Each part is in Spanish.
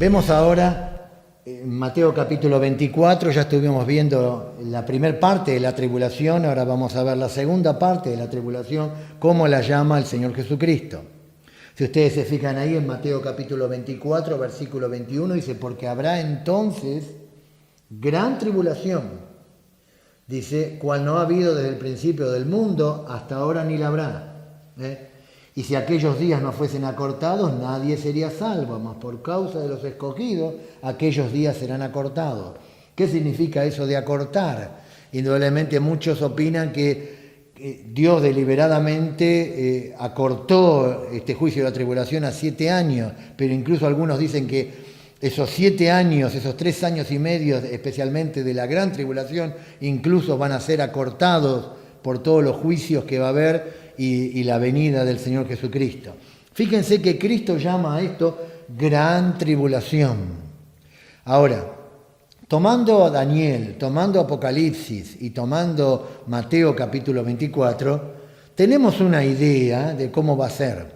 Vemos ahora en Mateo capítulo 24, ya estuvimos viendo la primera parte de la tribulación, ahora vamos a ver la segunda parte de la tribulación, cómo la llama el Señor Jesucristo. Si ustedes se fijan ahí en Mateo capítulo 24, versículo 21, dice, porque habrá entonces gran tribulación, dice, cual no ha habido desde el principio del mundo, hasta ahora ni la habrá. Y si aquellos días no fuesen acortados, nadie sería salvo, mas por causa de los escogidos, aquellos días serán acortados. ¿Qué significa eso de acortar? Indudablemente muchos opinan que Dios deliberadamente acortó este juicio de la tribulación a 7 años, pero incluso algunos dicen que esos 7 años, esos 3 años y medio, especialmente de la gran tribulación, incluso van a ser acortados por todos los juicios que va a haber y la venida del Señor Jesucristo. Fíjense que Cristo llama a esto gran tribulación. Ahora, tomando a Daniel, tomando Apocalipsis y tomando Mateo capítulo 24, tenemos una idea de cómo va a ser.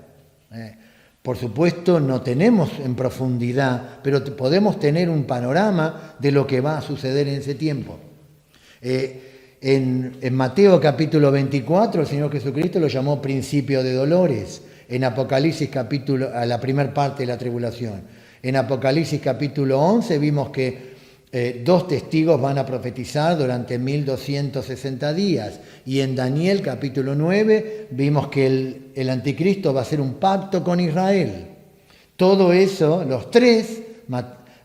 Por supuesto, no tenemos en profundidad, pero podemos tener un panorama de lo que va a suceder en ese tiempo. En Mateo capítulo 24, el Señor Jesucristo lo llamó principio de dolores. En Apocalipsis capítulo, a la primera parte de la tribulación. En Apocalipsis capítulo 11 vimos que 2 testigos van a profetizar durante 1260 días. Y en Daniel capítulo 9 vimos que el anticristo va a hacer un pacto con Israel. Todo eso, los tres,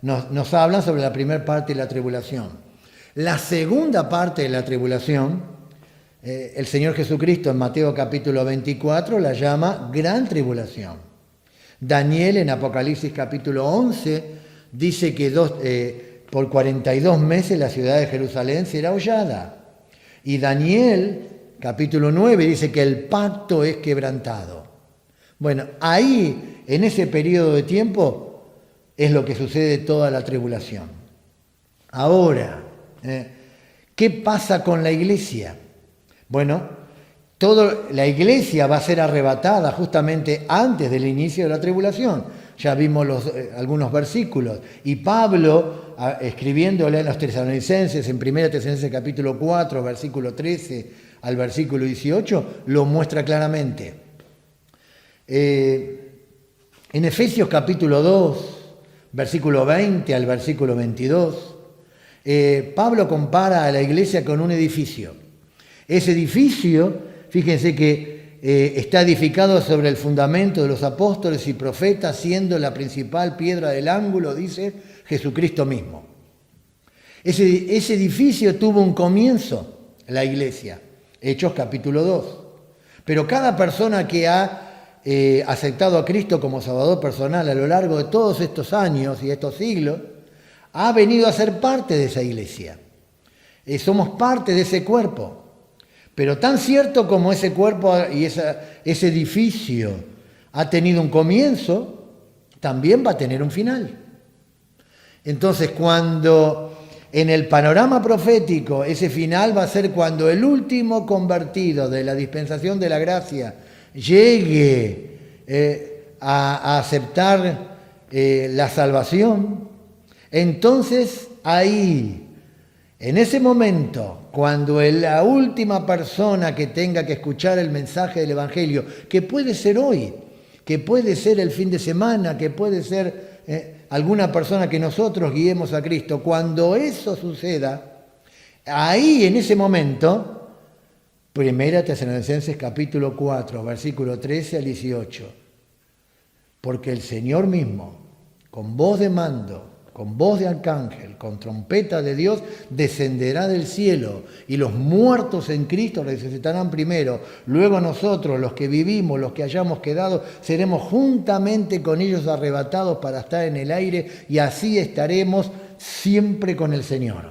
nos hablan sobre la primera parte de la tribulación. La segunda parte de la tribulación, el Señor Jesucristo en Mateo capítulo 24 la llama gran tribulación. Daniel en Apocalipsis capítulo 11 dice que por 42 meses la ciudad de Jerusalén será hollada. Y Daniel capítulo 9 dice que el pacto es quebrantado. Bueno, ahí, en ese periodo de tiempo, es lo que sucede toda la tribulación. Ahora, ¿qué pasa con la iglesia? Bueno, la iglesia va a ser arrebatada justamente antes del inicio de la tribulación. Ya vimos algunos versículos. Y Pablo, escribiéndole a los tesalonicenses en 1 Tesalonicenses capítulo 4, versículo 13 al versículo 18, lo muestra claramente. En Efesios capítulo 2, versículo 20 al versículo 22, Pablo compara a la iglesia con un edificio. Ese edificio, fíjense que está edificado sobre el fundamento de los apóstoles y profetas, siendo la principal piedra del ángulo, dice Jesucristo mismo. Ese edificio tuvo un comienzo, la iglesia, Hechos capítulo 2. Pero cada persona que ha aceptado a Cristo como Salvador personal a lo largo de todos estos años y estos siglos, ha venido a ser parte de esa iglesia. Somos parte de ese cuerpo. Pero tan cierto como ese cuerpo y ese edificio ha tenido un comienzo, también va a tener un final. Entonces, cuando en el panorama profético ese final va a ser cuando el último convertido de la dispensación de la gracia llegue a aceptar la salvación, entonces ahí, en ese momento, cuando la última persona que tenga que escuchar el mensaje del Evangelio, que puede ser hoy, que puede ser el fin de semana, que puede ser alguna persona que nosotros guiemos a Cristo, cuando eso suceda, ahí en ese momento, 1 Tesalonicenses capítulo 4, versículo 13 al 18, porque el Señor mismo, con voz de mando, con voz de arcángel, con trompeta de Dios, descenderá del cielo y los muertos en Cristo resucitarán primero. Luego nosotros, los que vivimos, los que hayamos quedado, seremos juntamente con ellos arrebatados para estar en el aire y así estaremos siempre con el Señor.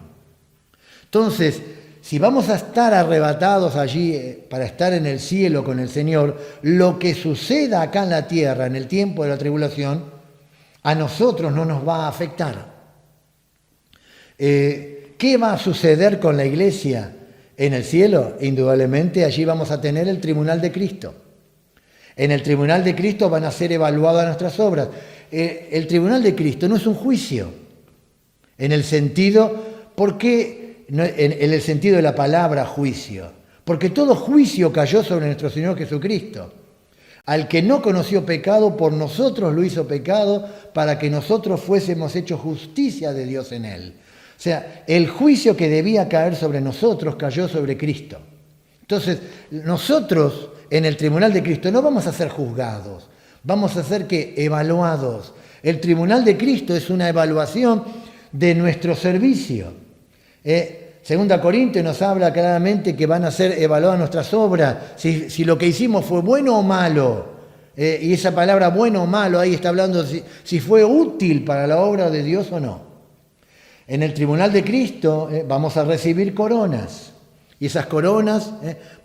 Entonces, si vamos a estar arrebatados allí para estar en el cielo con el Señor, lo que suceda acá en la tierra en el tiempo de la tribulación, a nosotros no nos va a afectar. ¿Qué va a suceder con la iglesia en el cielo? Indudablemente allí vamos a tener el tribunal de Cristo. En el tribunal de Cristo van a ser evaluadas nuestras obras. el tribunal de Cristo no es un juicio, en el sentido, ¿por qué? En el sentido de la palabra juicio. Porque todo juicio cayó sobre nuestro Señor Jesucristo. Al que no conoció pecado, por nosotros lo hizo pecado, para que nosotros fuésemos hechos justicia de Dios en él. O sea, el juicio que debía caer sobre nosotros cayó sobre Cristo. Entonces, nosotros en el tribunal de Cristo no vamos a ser juzgados, vamos a ser evaluados. El tribunal de Cristo es una evaluación de nuestro servicio. Segunda Corintios nos habla claramente que van a ser evaluadas nuestras obras, si lo que hicimos fue bueno o malo. Y esa palabra bueno o malo ahí está hablando si fue útil para la obra de Dios o no. En el tribunal de Cristo vamos a recibir coronas. Y esas coronas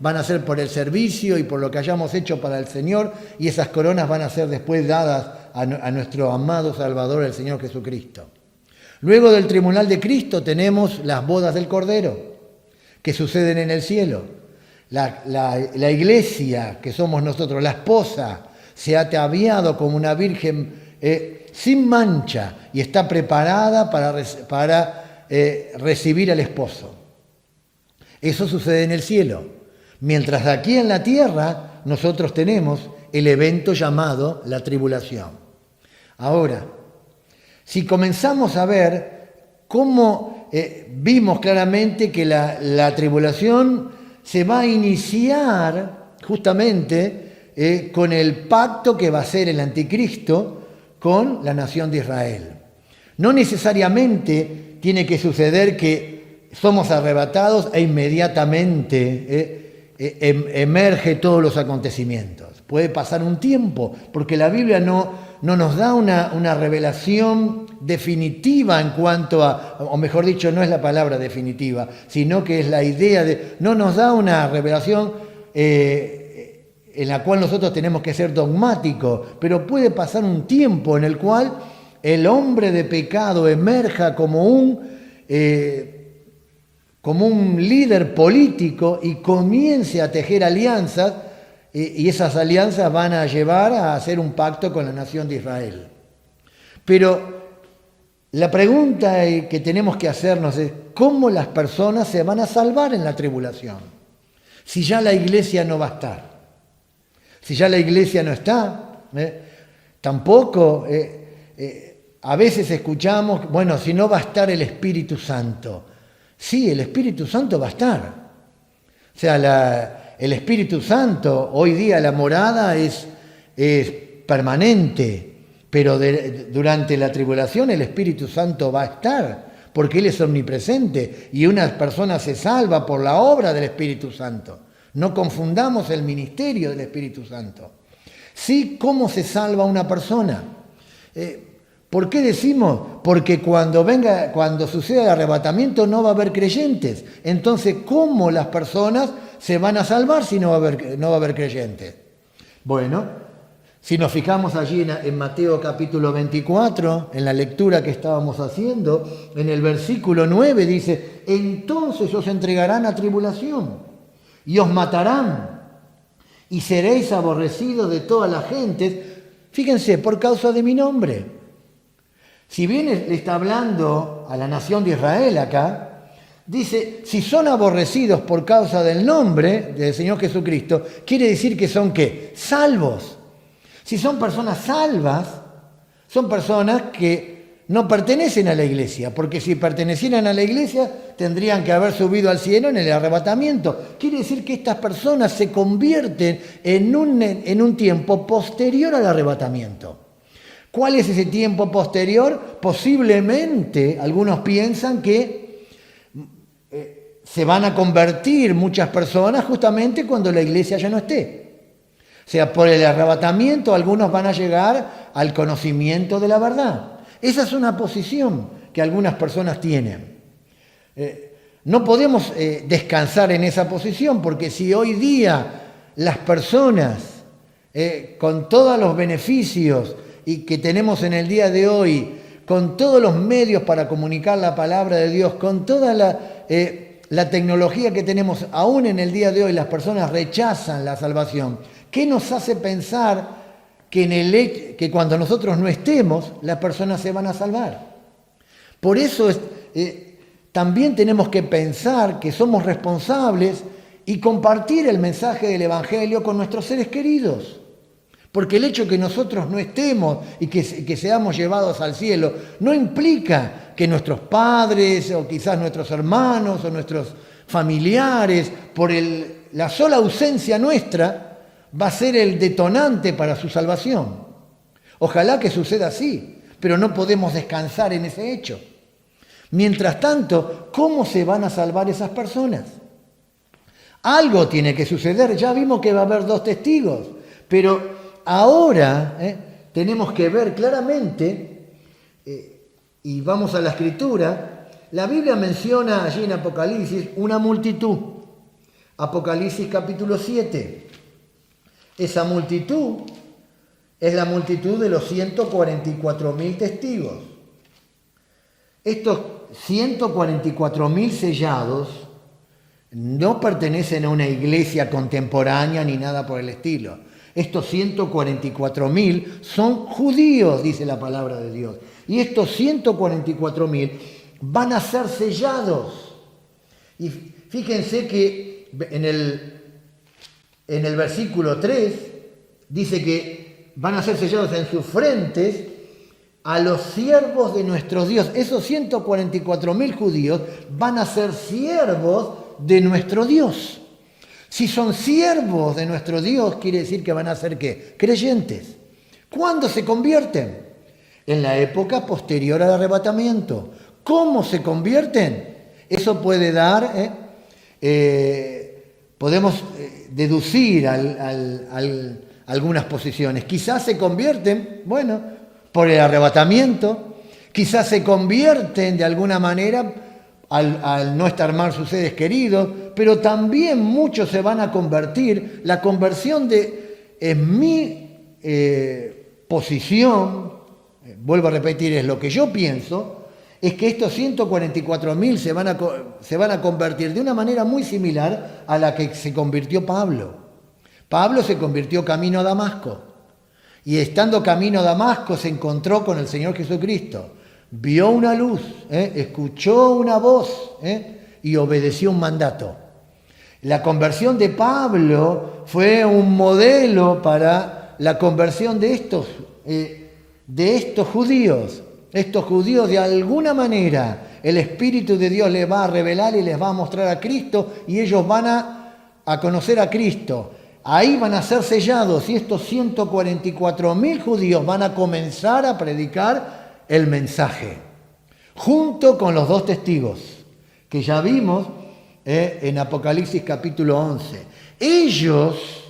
van a ser por el servicio y por lo que hayamos hecho para el Señor. Y esas coronas van a ser después dadas a nuestro amado Salvador, el Señor Jesucristo. Luego del tribunal de Cristo tenemos las bodas del Cordero, que suceden en el cielo. La iglesia, que somos nosotros, la esposa, se ha ataviado como una virgen sin mancha y está preparada para recibir al esposo. Eso sucede en el cielo. Mientras aquí en la tierra nosotros tenemos el evento llamado la tribulación. Ahora, si comenzamos a ver cómo vimos claramente que la tribulación se va a iniciar justamente con el pacto que va a hacer el anticristo con la nación de Israel. No necesariamente tiene que suceder que somos arrebatados e inmediatamente emerge todos los acontecimientos. Puede pasar un tiempo, porque la Biblia no nos da una revelación definitiva en cuanto a, o mejor dicho, no es la palabra definitiva, sino que es la idea no nos da una revelación en la cual nosotros tenemos que ser dogmáticos, pero puede pasar un tiempo en el cual el hombre de pecado emerja como un líder político y comience a tejer alianzas, y esas alianzas van a llevar a hacer un pacto con la nación de Israel. Pero la pregunta que tenemos que hacernos es, ¿cómo las personas se van a salvar en la tribulación? Si ya la iglesia no va a estar. Si ya la iglesia no está, tampoco, a veces escuchamos, bueno, si no va a estar el Espíritu Santo. Sí, el Espíritu Santo va a estar. O sea, el Espíritu Santo, hoy día la morada es permanente, pero durante la tribulación el Espíritu Santo va a estar, porque Él es omnipresente y una persona se salva por la obra del Espíritu Santo. No confundamos el ministerio del Espíritu Santo. Sí, ¿cómo se salva una persona? ¿Por qué decimos? Porque cuando suceda el arrebatamiento no va a haber creyentes. Entonces, ¿cómo las personas se van a salvar si no va a haber creyentes? Bueno, si nos fijamos allí en Mateo capítulo 24, en la lectura que estábamos haciendo, en el versículo 9 dice, entonces os entregarán a tribulación y os matarán y seréis aborrecidos de todas las gentes, fíjense, por causa de mi nombre. Si bien le está hablando a la nación de Israel acá, dice, si son aborrecidos por causa del nombre del Señor Jesucristo, quiere decir que son ¿qué? Salvos. Si son personas salvas, son personas que no pertenecen a la iglesia, porque si pertenecieran a la iglesia tendrían que haber subido al cielo en el arrebatamiento. Quiere decir que estas personas se convierten en un tiempo posterior al arrebatamiento. ¿Cuál es ese tiempo posterior? Posiblemente algunos piensan que se van a convertir muchas personas justamente cuando la iglesia ya no esté. O sea, por el arrebatamiento algunos van a llegar al conocimiento de la verdad. Esa es una posición que algunas personas tienen. No podemos descansar en esa posición, porque si hoy día las personas, con todos los beneficios y que tenemos en el día de hoy, con todos los medios para comunicar la palabra de Dios, con toda la tecnología que tenemos aún en el día de hoy, las personas rechazan la salvación. ¿Qué nos hace pensar que cuando nosotros no estemos, las personas se van a salvar. Por eso también tenemos que pensar que somos responsables y compartir el mensaje del Evangelio con nuestros seres queridos. Porque el hecho de que nosotros no estemos y que seamos llevados al cielo no implica que nuestros padres o quizás nuestros hermanos o nuestros familiares, por la sola ausencia nuestra, va a ser el detonante para su salvación. Ojalá que suceda así, pero no podemos descansar en ese hecho. Mientras tanto, ¿cómo se van a salvar esas personas? Algo tiene que suceder. Ya vimos que va a haber 2 testigos, pero ahora tenemos que ver claramente, y vamos a la Escritura, la Biblia menciona allí en Apocalipsis una multitud. Apocalipsis capítulo 7. Esa multitud es la multitud de los 144.000 testigos. Estos 144.000 sellados no pertenecen a una iglesia contemporánea ni nada por el estilo. Estos 144.000 son judíos, dice la palabra de Dios. Y estos 144.000 van a ser sellados. Y fíjense que en el versículo 3 dice que van a ser sellados en sus frentes a los siervos de nuestro Dios. Esos 144.000 judíos van a ser siervos de nuestro Dios. Si son siervos de nuestro Dios, quiere decir que van a ser ¿qué? Creyentes. ¿Cuándo se convierten? En la época posterior al arrebatamiento. ¿Cómo se convierten? Eso puede dar, podemos deducir algunas posiciones. Quizás se convierten, por el arrebatamiento. Quizás se convierten de alguna manera al no estar mal sus seres queridos, pero también muchos se van a convertir. La conversión en mi posición, vuelvo a repetir, es lo que yo pienso, es que estos 144.000 se van a convertir de una manera muy similar a la que se convirtió Pablo. Pablo se convirtió camino a Damasco, y estando camino a Damasco se encontró con el Señor Jesucristo. Vio una luz, escuchó una voz y obedeció un mandato. La conversión de Pablo fue un modelo para la conversión de estos judíos. Estos judíos, de alguna manera, el Espíritu de Dios les va a revelar y les va a mostrar a Cristo, y ellos van a conocer a Cristo. Ahí van a ser sellados, y estos 144.000 judíos van a comenzar a predicar el mensaje, junto con los 2 testigos que ya vimos en Apocalipsis capítulo 11. Ellos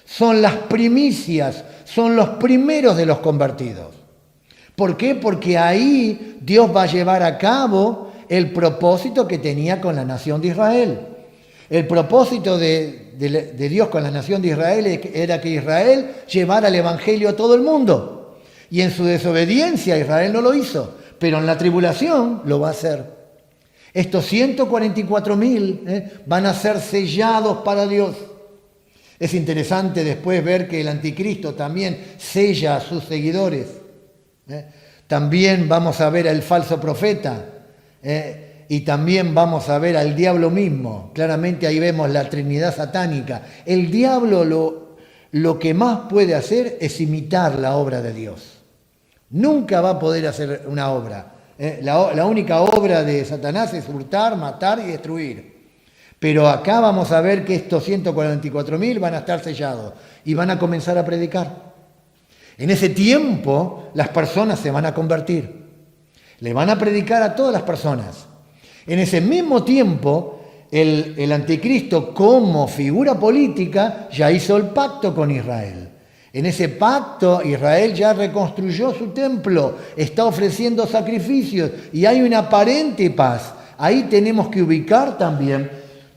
son las primicias, son los primeros de los convertidos. ¿Por qué? Porque ahí Dios va a llevar a cabo el propósito que tenía con la nación de Israel. El propósito de Dios con la nación de Israel era que Israel llevara el Evangelio a todo el mundo. Y en su desobediencia Israel no lo hizo, pero en la tribulación lo va a hacer. Estos 144.000 van a ser sellados para Dios. Es interesante después ver que el anticristo también sella a sus seguidores. También vamos a ver al falso profeta y también vamos a ver al diablo mismo. Claramente ahí vemos la Trinidad satánica. El diablo lo que más puede hacer es imitar la obra de Dios. Nunca va a poder hacer una obra. La única obra de Satanás es hurtar, matar y destruir. Pero acá vamos a ver que estos 144.000 van a estar sellados y van a comenzar a predicar. En ese tiempo las personas se van a convertir. Le van a predicar a todas las personas. En ese mismo tiempo, el anticristo como figura política ya hizo el pacto con Israel. En ese pacto Israel ya reconstruyó su templo, está ofreciendo sacrificios y hay una aparente paz. Ahí tenemos que ubicar también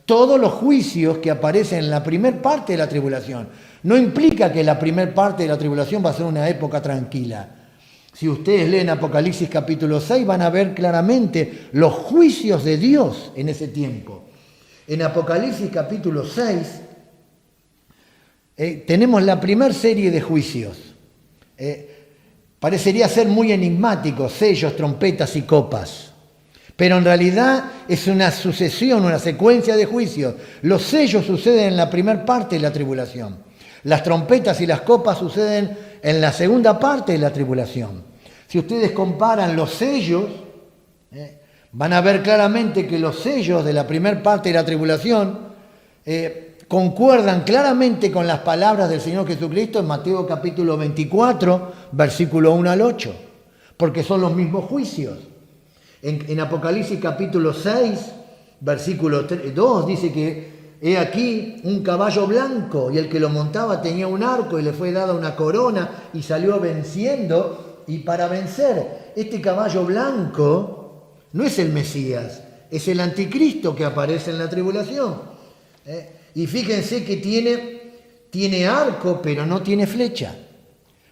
todos los juicios que aparecen en la primer parte de la tribulación. No implica que la primer parte de la tribulación va a ser una época tranquila. Si ustedes leen Apocalipsis capítulo 6 van a ver claramente los juicios de Dios en ese tiempo. En Apocalipsis capítulo 6 tenemos la primera serie de juicios. Parecería ser muy enigmático, sellos, trompetas y copas. Pero en realidad es una sucesión, una secuencia de juicios. Los sellos suceden en la primera parte de la tribulación. Las trompetas y las copas suceden en la segunda parte de la tribulación. Si ustedes comparan los sellos, van a ver claramente que los sellos de la primera parte de la tribulación concuerdan claramente con las palabras del Señor Jesucristo en Mateo capítulo 24, versículo 1 al 8, porque son los mismos juicios. En Apocalipsis capítulo 6, versículo 2, dice que he aquí un caballo blanco y el que lo montaba tenía un arco y le fue dada una corona y salió venciendo. Y para vencer, este caballo blanco no es el Mesías, es el anticristo que aparece en la tribulación. Y fíjense que tiene arco, pero no tiene flecha.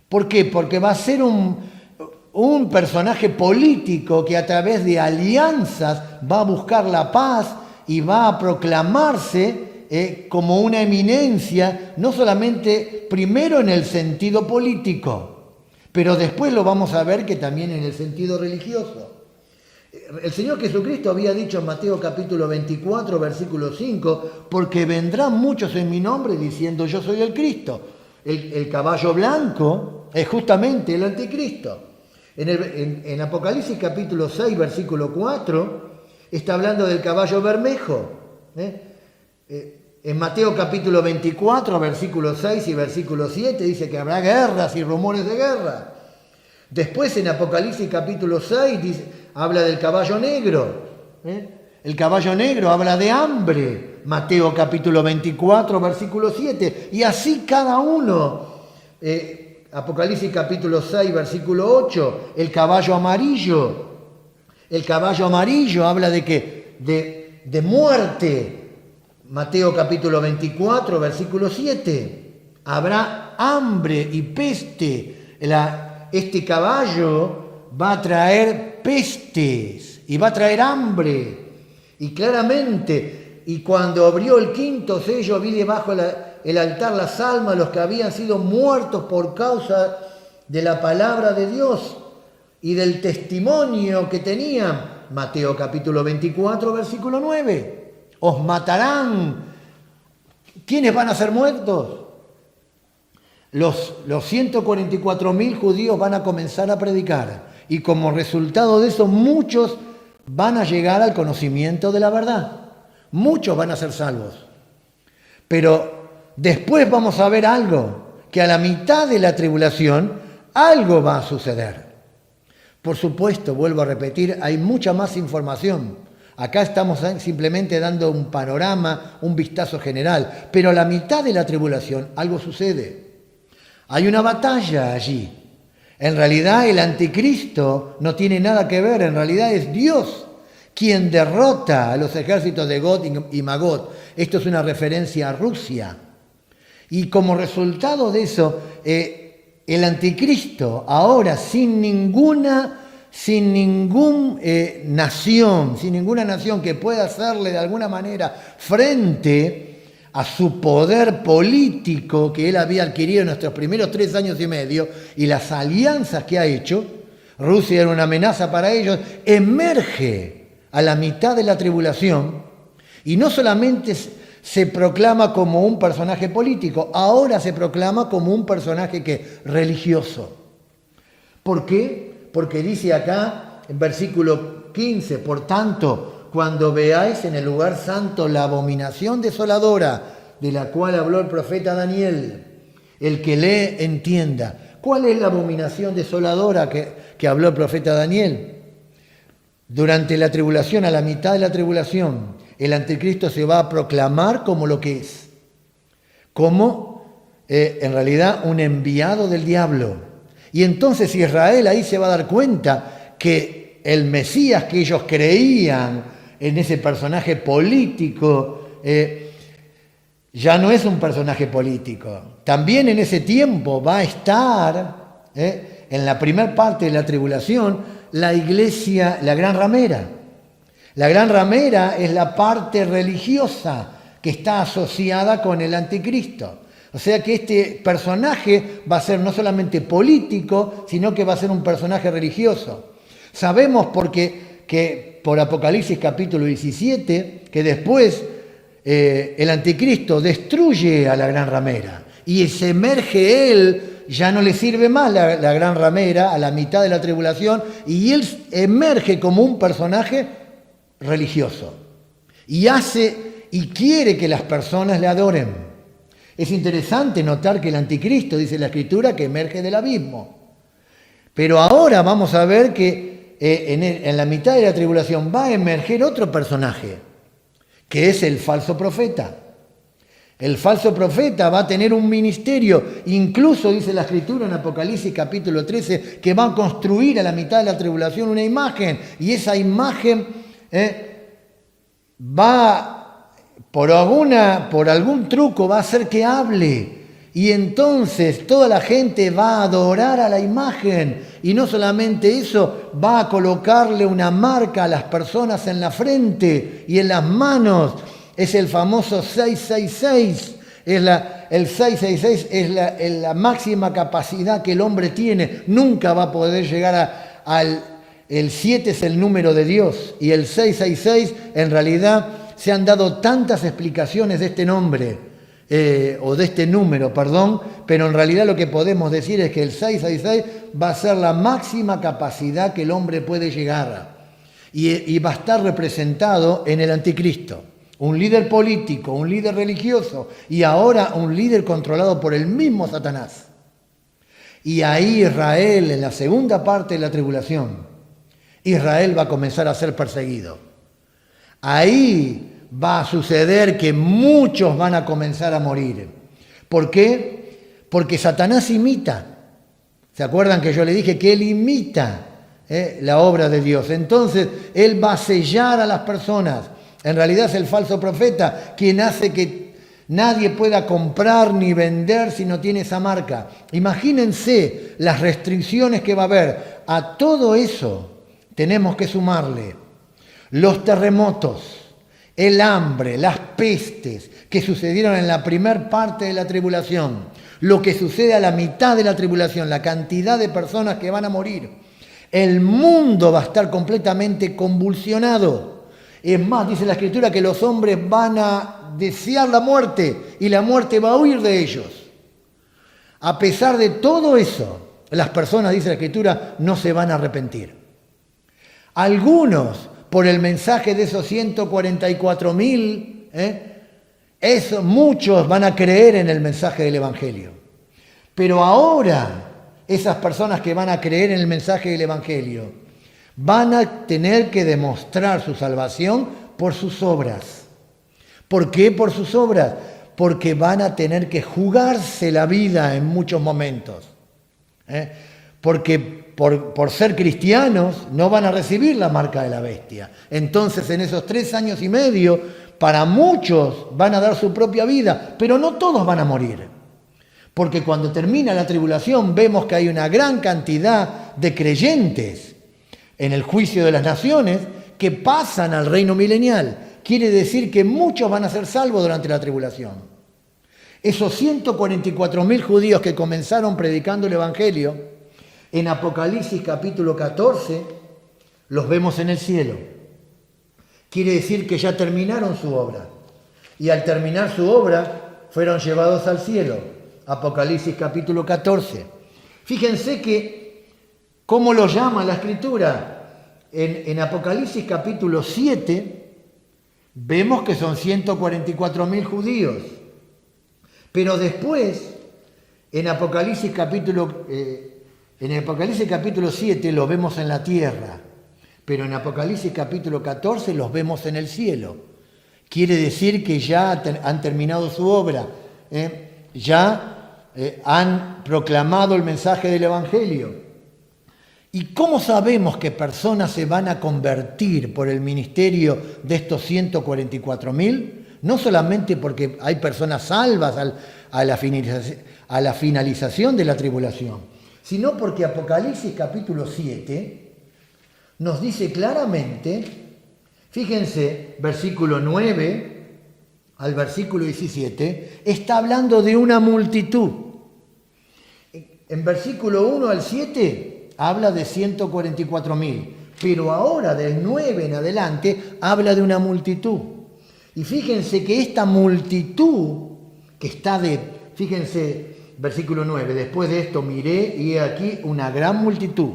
¿Por qué? Porque va a ser un personaje político que a través de alianzas va a buscar la paz y va a proclamarse como una eminencia, no solamente primero en el sentido político, pero después lo vamos a ver que también en el sentido religioso. El Señor Jesucristo había dicho en Mateo capítulo 24, versículo 5, porque vendrán muchos en mi nombre diciendo yo soy el Cristo. El caballo blanco es justamente el anticristo. En Apocalipsis capítulo 6, versículo 4, está hablando del caballo bermejo. En Mateo capítulo 24, versículo 6 y versículo 7, dice que habrá guerras y rumores de guerra. Después en Apocalipsis capítulo 6 habla del caballo negro. El caballo negro habla de hambre. Mateo capítulo 24, versículo 7. Y así cada uno. Apocalipsis capítulo 6, versículo 8. El caballo amarillo. El caballo amarillo habla de ¿qué? De muerte. Mateo capítulo 24, versículo 7. Habrá hambre y peste. Este caballo va a traer pestes y va a traer hambre. Y claramente, y cuando abrió el quinto sello, vi debajo el altar las almas, los que habían sido muertos por causa de la palabra de Dios y del testimonio que tenían. Mateo capítulo 24, versículo 9. Os matarán. ¿Quiénes van a ser muertos? Los 144.000 judíos van a comenzar a predicar. Y como resultado de eso, muchos van a llegar al conocimiento de la verdad. Muchos van a ser salvos. Pero después vamos a ver algo, que a la mitad de la tribulación algo va a suceder. Por supuesto, vuelvo a repetir, hay mucha más información. Acá estamos simplemente dando un panorama, un vistazo general. Pero a la mitad de la tribulación algo sucede. Hay una batalla allí. En realidad el anticristo no tiene nada que ver, en realidad es Dios quien derrota a los ejércitos de Gog y Magog. Esto es una referencia a Rusia. Y como resultado de eso, el anticristo ahora sin ninguna nación que pueda hacerle de alguna manera frente a su poder político que él había adquirido en nuestros primeros 3 años y medio y las alianzas que ha hecho, Rusia era una amenaza para ellos, emerge a la mitad de la tribulación y no solamente se proclama como un personaje político, ahora se proclama como un personaje religioso. ¿Por qué? Porque dice acá en versículo 15, por tanto, cuando veáis en el lugar santo la abominación desoladora de la cual habló el profeta Daniel, el que lee entienda. ¿Cuál es la abominación desoladora que habló el profeta Daniel? Durante la tribulación, a la mitad de la tribulación, el anticristo se va a proclamar como lo que es, como en realidad un enviado del diablo. Y entonces Israel ahí se va a dar cuenta que el Mesías que ellos creían en ese personaje político, ya no es un personaje político. También en ese tiempo va a estar, en la primera parte de la tribulación, la iglesia, la gran ramera. La gran ramera es la parte religiosa que está asociada con el anticristo. O sea que este personaje va a ser no solamente político, sino que va a ser un personaje religioso. Sabemos que por Apocalipsis capítulo 17, que después el anticristo destruye a la gran ramera y se emerge él, ya no le sirve más la gran ramera a la mitad de la tribulación, y él emerge como un personaje religioso y quiere que las personas le adoren. Es interesante notar que el anticristo, dice la Escritura, que emerge del abismo. Pero ahora vamos a ver que en la mitad de la tribulación va a emerger otro personaje, que es el falso profeta. El falso profeta va a tener un ministerio, incluso dice la Escritura en Apocalipsis capítulo 13, que va a construir a la mitad de la tribulación una imagen, y esa imagen por algún truco va a hacer que hable, y entonces toda la gente va a adorar a la imagen, y no solamente eso, va a colocarle una marca a las personas en la frente y en las manos. Es el famoso 666. El 666 es la máxima capacidad que el hombre tiene. Nunca va a poder llegar el 7 es el número de Dios, y el 666 en realidad se han dado tantas explicaciones de este nombre, o de este número, perdón, pero en realidad lo que podemos decir es que el 666 va a ser la máxima capacidad que el hombre puede llegar, y va a estar representado en el anticristo. Un líder político, un líder religioso, y ahora un líder controlado por el mismo Satanás. Y ahí Israel, en la segunda parte de la tribulación, Israel va a comenzar a ser perseguido. Ahí va a suceder que muchos van a comenzar a morir. ¿Por qué? Porque Satanás imita. ¿Se acuerdan que yo le dije que él imita la obra de Dios? Entonces, él va a sellar a las personas. En realidad es el falso profeta quien hace que nadie pueda comprar ni vender si no tiene esa marca. Imagínense las restricciones que va a haber. A todo eso tenemos que sumarle los terremotos, el hambre, las pestes que sucedieron en la primer parte de la tribulación, lo que sucede a la mitad de la tribulación, la cantidad de personas que van a morir. El mundo va a estar completamente convulsionado. Es más, dice la Escritura que los hombres van a desear la muerte y la muerte va a huir de ellos. A pesar de todo eso, las personas, dice la Escritura, no se van a arrepentir. Algunos, por el mensaje de esos 144.000, muchos van a creer en el mensaje del Evangelio. Pero ahora, esas personas que van a creer en el mensaje del Evangelio van a tener que demostrar su salvación por sus obras. ¿Por qué por sus obras? Porque van a tener que jugarse la vida en muchos momentos. Porque por ser cristianos no van a recibir la marca de la bestia. Entonces en esos 3 años y medio, para muchos van a dar su propia vida, pero no todos van a morir. Porque cuando termina la tribulación vemos que hay una gran cantidad de creyentes en el juicio de las naciones que pasan al reino milenial. Quiere decir que muchos van a ser salvos durante la tribulación. Esos 144.000 judíos que comenzaron predicando el Evangelio, en Apocalipsis capítulo 14, los vemos en el cielo. Quiere decir que ya terminaron su obra. Y al terminar su obra, fueron llevados al cielo. Apocalipsis capítulo 14. Fíjense que ¿cómo lo llama la Escritura? En Apocalipsis capítulo 7 vemos que son 144.000 judíos. Pero después, en Apocalipsis capítulo 7 lo vemos en la tierra. Pero en Apocalipsis capítulo 14 los vemos en el cielo. Quiere decir que ya han terminado su obra. Ya han proclamado el mensaje del Evangelio. ¿Y cómo sabemos que personas se van a convertir por el ministerio de estos 144.000? No solamente porque hay personas salvas a la finalización de la tribulación, sino porque Apocalipsis capítulo 7 nos dice claramente, fíjense, versículo 9 al versículo 17, está hablando de una multitud. En versículo 1 al 7 habla de 144.000, pero ahora del 9 en adelante habla de una multitud. Y fíjense que esta multitud que está fíjense, versículo 9, después de esto miré y he aquí una gran multitud,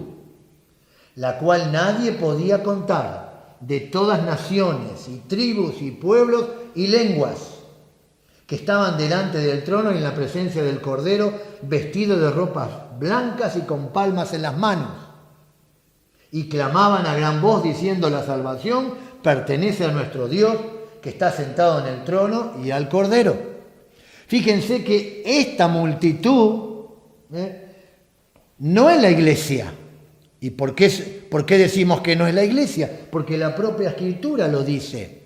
la cual nadie podía contar, de todas naciones y tribus y pueblos y lenguas, que estaban delante del trono y en la presencia del Cordero, vestidos de ropas blancas y con palmas en las manos. Y clamaban a gran voz diciendo: la salvación pertenece a nuestro Dios, que está sentado en el trono y al Cordero. Fíjense que esta multitud no es la iglesia. ¿Y por qué decimos que no es la iglesia? Porque la propia Escritura lo dice.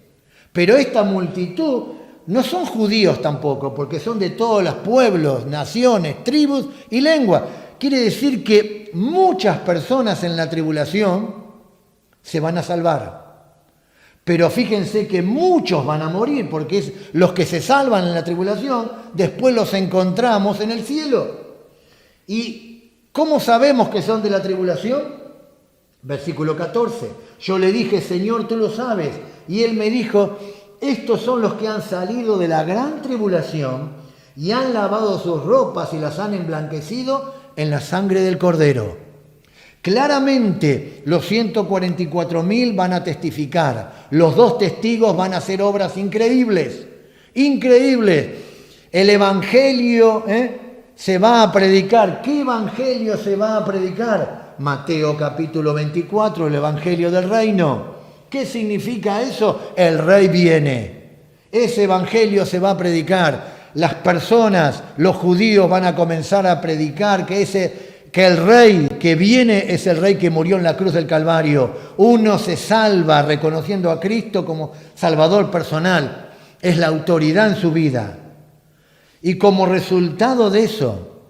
Pero esta multitud no son judíos tampoco, porque son de todos los pueblos, naciones, tribus y lenguas. Quiere decir que muchas personas en la tribulación se van a salvar. Pero fíjense que muchos van a morir, porque los que se salvan en la tribulación, después los encontramos en el cielo. ¿Y cómo sabemos que son de la tribulación? Versículo 14. Yo le dije: Señor, tú lo sabes. Y él me dijo: estos son los que han salido de la gran tribulación y han lavado sus ropas y las han emblanquecido en la sangre del Cordero. Claramente los 144.000 van a testificar. Los dos testigos van a hacer obras increíbles. Increíbles. El evangelio se va a predicar. ¿Qué evangelio se va a predicar? Mateo capítulo 24, el evangelio del reino. ¿Qué significa eso? El rey viene. Ese evangelio se va a predicar. Las personas, los judíos van a comenzar a predicar que el rey que viene es el rey que murió en la cruz del Calvario. Uno se salva reconociendo a Cristo como Salvador personal. Es la autoridad en su vida. Y como resultado de eso,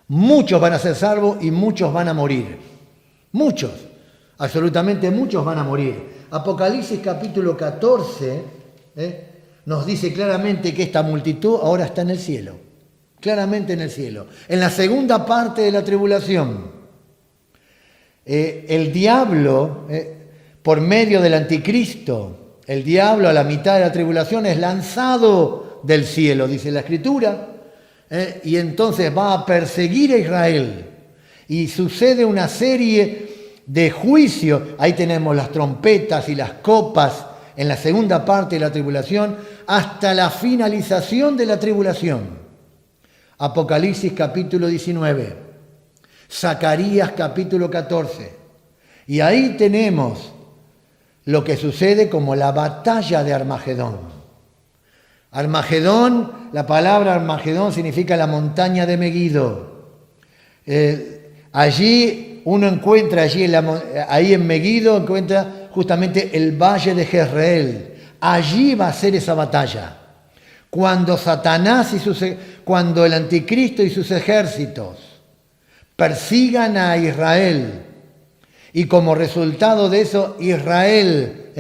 muchos van a ser salvos y muchos van a morir. Muchos, absolutamente muchos van a morir. Apocalipsis capítulo 14 nos dice claramente que esta multitud ahora está en el cielo. Claramente en el cielo. En la segunda parte de la tribulación, el diablo, por medio del anticristo, el diablo a la mitad de la tribulación es lanzado del cielo, dice la Escritura, y entonces va a perseguir a Israel. Y sucede una serie de juicios. Ahí tenemos las trompetas y las copas en la segunda parte de la tribulación, hasta la finalización de la tribulación. Apocalipsis capítulo 19, Zacarías capítulo 14. Y ahí tenemos lo que sucede como la batalla de Armagedón. Armagedón, la palabra Armagedón significa la montaña de Meguido. Allí uno encuentra, ahí en Meguido, encuentra justamente el valle de Jezreel. Allí va a ser esa batalla. Cuando cuando el anticristo y sus ejércitos persigan a Israel, y como resultado de eso Israel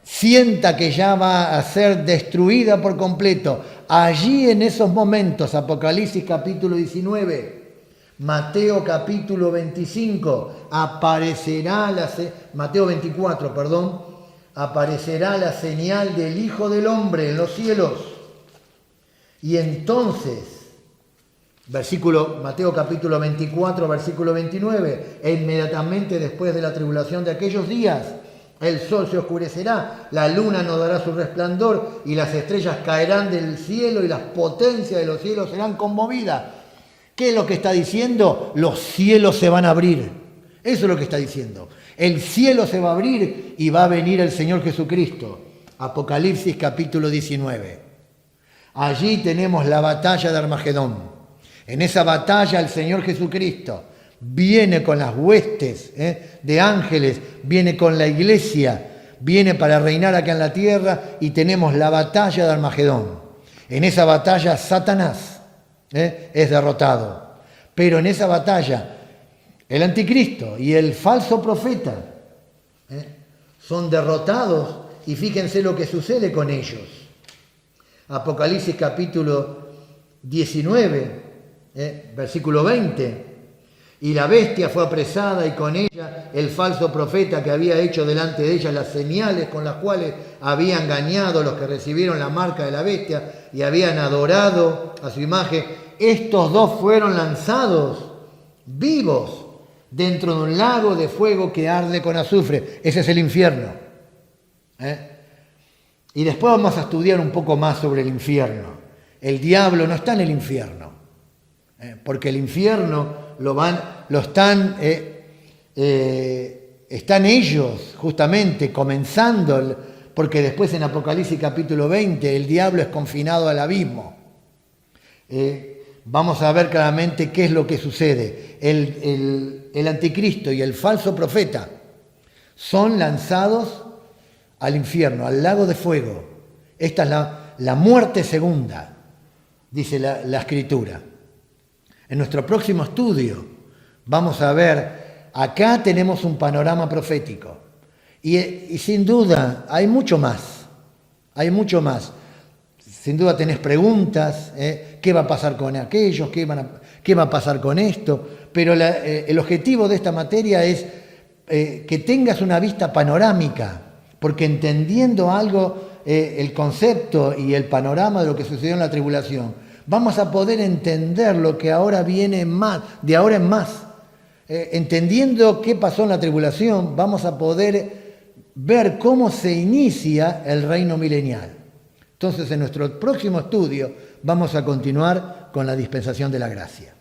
sienta que ya va a ser destruida por completo, allí en esos momentos, Apocalipsis capítulo 19, Mateo capítulo 25, Mateo 24, perdón, aparecerá la señal del Hijo del Hombre en los cielos. Y entonces, Mateo capítulo 24, versículo 29, e inmediatamente después de la tribulación de aquellos días, el sol se oscurecerá, la luna no dará su resplandor, y las estrellas caerán del cielo, y las potencias de los cielos serán conmovidas. ¿Qué es lo que está diciendo? Los cielos se van a abrir. Eso es lo que está diciendo. El cielo se va a abrir y va a venir el Señor Jesucristo. Apocalipsis capítulo 19. Allí tenemos la batalla de Armagedón. En esa batalla el Señor Jesucristo viene con las huestes de ángeles, viene con la iglesia, viene para reinar acá en la tierra, y tenemos la batalla de Armagedón. En esa batalla Satanás es derrotado. Pero en esa batalla el anticristo y el falso profeta son derrotados y fíjense lo que sucede con ellos. Apocalipsis capítulo 19, versículo 20. Y la bestia fue apresada y con ella el falso profeta que había hecho delante de ella las señales con las cuales había engañado a los que recibieron la marca de la bestia y habían adorado a su imagen. Estos dos fueron lanzados vivos dentro de un lago de fuego que arde con azufre. Ese es el infierno. Y después vamos a estudiar un poco más sobre el infierno. El diablo no está en el infierno, porque el infierno están ellos justamente comenzando, porque después en Apocalipsis capítulo 20 el diablo es confinado al abismo. Vamos a ver claramente qué es lo que sucede. El anticristo y el falso profeta son lanzados al infierno, al lago de fuego. Esta es la muerte segunda, dice la Escritura. En nuestro próximo estudio vamos a ver, acá tenemos un panorama profético y sin duda hay mucho más, Sin duda tenés preguntas, ¿qué va a pasar con aquellos? ¿Qué va a pasar con esto? Pero el objetivo de esta materia es que tengas una vista panorámica, porque entendiendo algo, el concepto y el panorama de lo que sucedió en la tribulación, vamos a poder entender lo que ahora viene más, de ahora en más. Entendiendo qué pasó en la tribulación, vamos a poder ver cómo se inicia el reino milenial. Entonces, en nuestro próximo estudio vamos a continuar con la dispensación de la gracia.